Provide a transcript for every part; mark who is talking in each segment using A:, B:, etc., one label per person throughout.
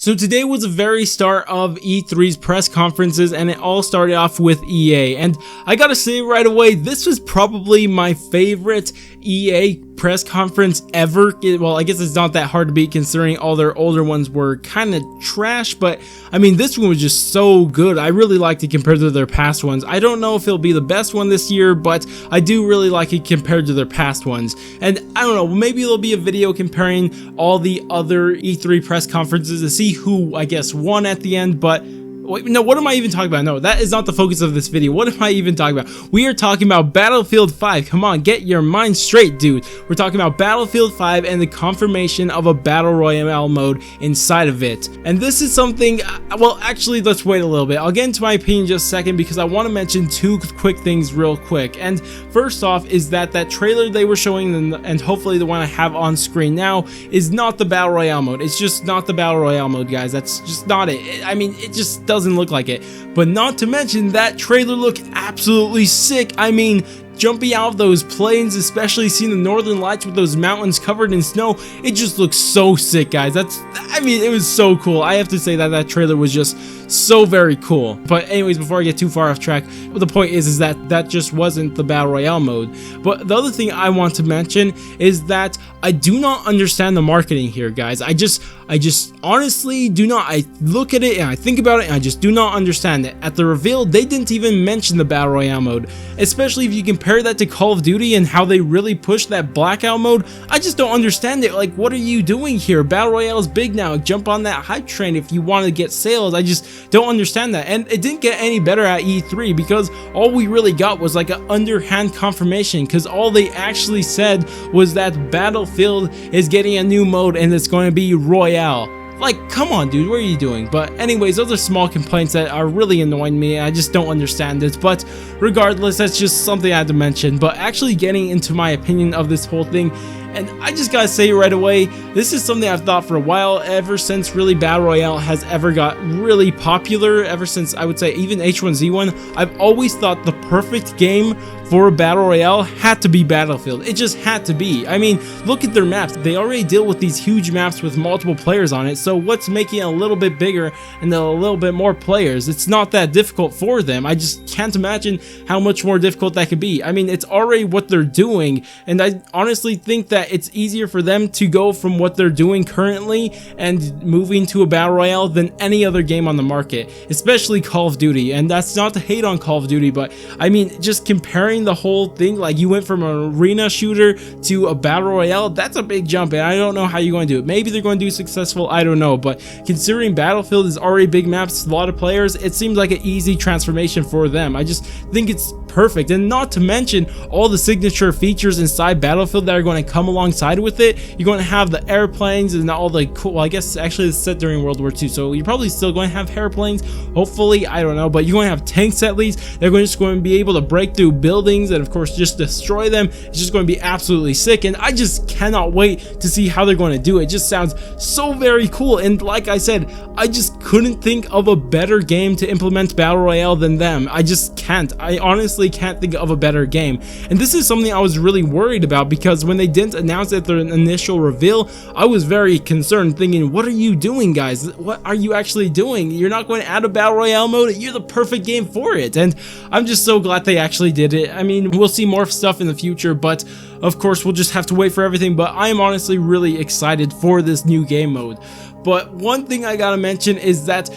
A: So today was the very start of E3's press conferences, and it all started off with EA, and I gotta say right away, this was probably my favorite EA press conference ever. Well, I guess it's not that hard to beat considering all their older ones were kind of trash, but I mean, this one was just so good. I really liked it compared to their past ones. I don't know if it'll be the best one this year, but I do really like it compared to their past ones. And I don't know, maybe there'll be a video comparing all the other E3 press conferences to see who, I guess, won at the end, but wait, no, what am I even talking about? No, that is not the focus of this video. What am I even talking about? We are talking about Battlefield 5. Come on, get your mind straight, dude. We're talking about Battlefield 5 and the confirmation of a Battle Royale mode inside of it. And this is something, well, actually, let's wait a little bit. I'll get into my opinion in just a second because I want to mention two quick things real quick. And first off is that trailer they were showing, and hopefully the one I have on screen now, is not the Battle Royale mode. It's just not the Battle Royale mode, guys. That's just not it. I mean, it just doesn't look like it. But not to mention that trailer looked absolutely sick. I mean, jumping out of those planes, especially seeing the northern lights with those mountains covered in snow, it just looks so sick, guys. I mean, it was so cool. I have to say that trailer was just so very cool. But anyways, before I get too far off track, the point is that just wasn't the Battle Royale mode. But the other thing I want to mention is that I do not understand the marketing here, guys. I just honestly do not. I look at it and I think about it and I just do not understand it. At the reveal, they didn't even mention the Battle Royale mode, especially if you compare that to Call of Duty and how they really pushed that blackout mode. I just don't understand it. Like, what are you doing here? Battle Royale is big now. Jump on that hype train if you want to get sales. I just don't understand that. And it didn't get any better at E3 because all we really got was like an underhand confirmation, because all they actually said was that Battlefield is getting a new mode and it's going to be Royale. Like, come on, dude, what are you doing? But anyways, those are small complaints that are really annoying me. I just don't understand it. But regardless, that's just something I had to mention. But actually getting into my opinion of this whole thing, and I just gotta say right away, this is something I've thought for a while, ever since really Battle Royale has ever got really popular, ever since I would say even H1Z1, I've always thought the perfect game for a Battle Royale had to be Battlefield. It just had to be. I mean, look at their maps. They already deal with these huge maps with multiple players on it, so what's making it a little bit bigger and a little bit more players? It's not that difficult for them. I just can't imagine how much more difficult that could be. I mean, it's already what they're doing, and I honestly think that it's easier for them to go from what they're doing currently and moving to a Battle Royale than any other game on the market, especially Call of Duty. And that's not to hate on Call of Duty, but I mean, just comparing the whole thing, like you went from an arena shooter to a Battle Royale, that's a big jump, and I don't know how you're going to do it. Maybe they're going to do successful, I don't know, but considering Battlefield is already big maps, a lot of players, it seems like an easy transformation for them. I just think it's perfect. And not to mention all the signature features inside Battlefield that are going to come alongside with it. You're going to have the airplanes and all the cool, well, I guess actually it's set during World War II, so you're probably still going to have airplanes, hopefully, I don't know, but you're going to have tanks at least. They're just going to be able to break through buildings and of course just destroy them. It's just going to be absolutely sick, and I just cannot wait to see how they're going to do it. It just sounds so very cool, and like I said, I just couldn't think of a better game to implement Battle Royale than them. I just can't. I honestly can't think of a better game. And this is something I was really worried about, because when they didn't announce it at their initial reveal, I was very concerned, thinking, what are you doing, guys? What are you actually doing? You're not going to add a Battle Royale mode? You're the perfect game for it. And I'm just so glad they actually did it. I mean, we'll see more stuff in the future, but of course we'll just have to wait for everything. But I am honestly really excited for this new game mode. But one thing I gotta mention is that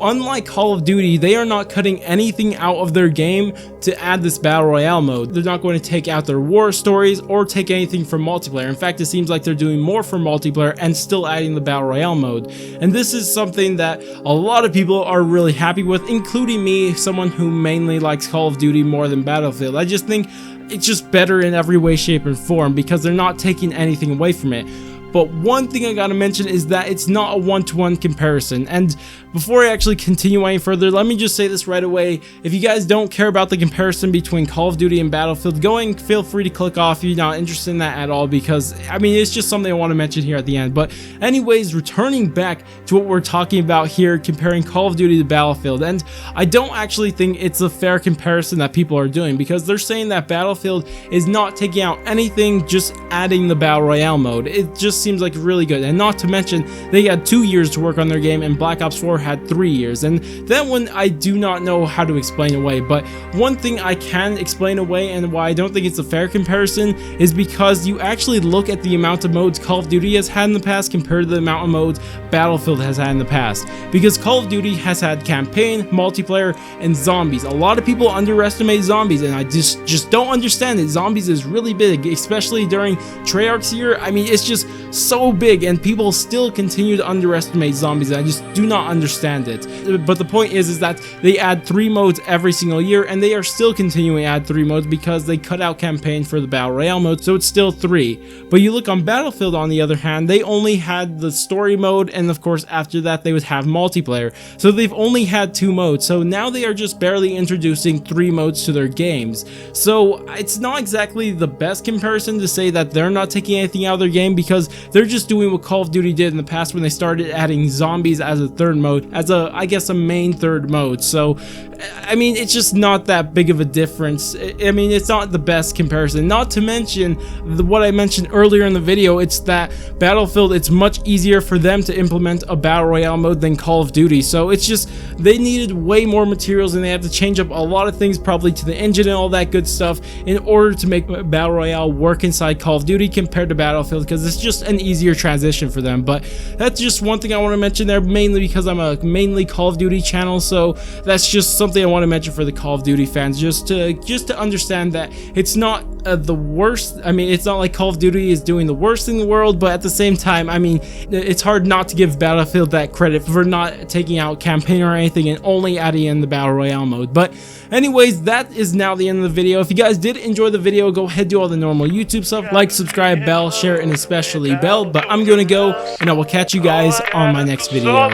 A: unlike Call of Duty, they are not cutting anything out of their game to add this Battle Royale mode. They're not going to take out their war stories or take anything from multiplayer. In fact, it seems like they're doing more for multiplayer and still adding the Battle Royale mode. And this is something that a lot of people are really happy with, including me, someone who mainly likes Call of Duty more than Battlefield. I just think it's just better in every way, shape, and form because they're not taking anything away from it. But one thing I gotta mention is that it's not a one-to-one comparison. And before I actually continue any further, let me just say this right away. If you guys don't care about the comparison between Call of Duty and Battlefield, feel free to click off if you're not interested in that at all, because I mean, it's just something I want to mention here at the end. But anyways, returning back to what we're talking about here, comparing Call of Duty to Battlefield, and I don't actually think it's a fair comparison that people are doing, because they're saying that Battlefield is not taking out anything, just adding the Battle Royale mode. It just just seems like really good. And not to mention, they had 2 years to work on their game, and Black Ops 4 had 3 years. And that one I do not know how to explain away, but one thing I can explain away, and why I don't think it's a fair comparison, is because you actually look at the amount of modes Call of Duty has had in the past compared to the amount of modes Battlefield has had in the past. Because Call of Duty has had campaign, multiplayer, and zombies. A lot of people underestimate zombies, and I just don't understand it. Zombies is really big, especially during Treyarch's year. I mean, it's just so big, and people still continue to underestimate zombies, and I just do not understand it. But the point is that they add 3 modes every single year, and they are still continuing to add 3 modes because they cut out campaign for the Battle Royale mode, so it's still 3. But you look on Battlefield, on the other hand, they only had the story mode, and of course after that they would have multiplayer. So they've only had 2 modes, so now they are just barely introducing 3 modes to their games. So it's not exactly the best comparison to say that they're not taking anything out of their game, because they're just doing what Call of Duty did in the past when they started adding zombies as a 3rd mode, as I guess a main 3rd mode. So I mean, it's just not that big of a difference. I mean, it's not the best comparison. Not to mention what I mentioned earlier in the video, it's that Battlefield, it's much easier for them to implement a Battle Royale mode than Call of Duty. So it's just, they needed way more materials, and they had to change up a lot of things, probably to the engine and all that good stuff, in order to make Battle Royale work inside Call of Duty compared to Battlefield, because it's just an easier transition for them. But that's just one thing I want to mention there, mainly because I'm a mainly Call of Duty channel, so that's just something I want to mention for the Call of Duty fans, just to understand that it's not the worst. I mean, it's not like Call of Duty is doing the worst in the world, but at the same time, I mean, it's hard not to give Battlefield that credit for not taking out campaign or anything and only adding in the Battle Royale mode. But anyways, that is now the end of the video. If you guys did enjoy the video, go ahead, do all the normal YouTube stuff, like, subscribe, bell, share, and especially bell. But I'm gonna go, and I will catch you guys on my next video.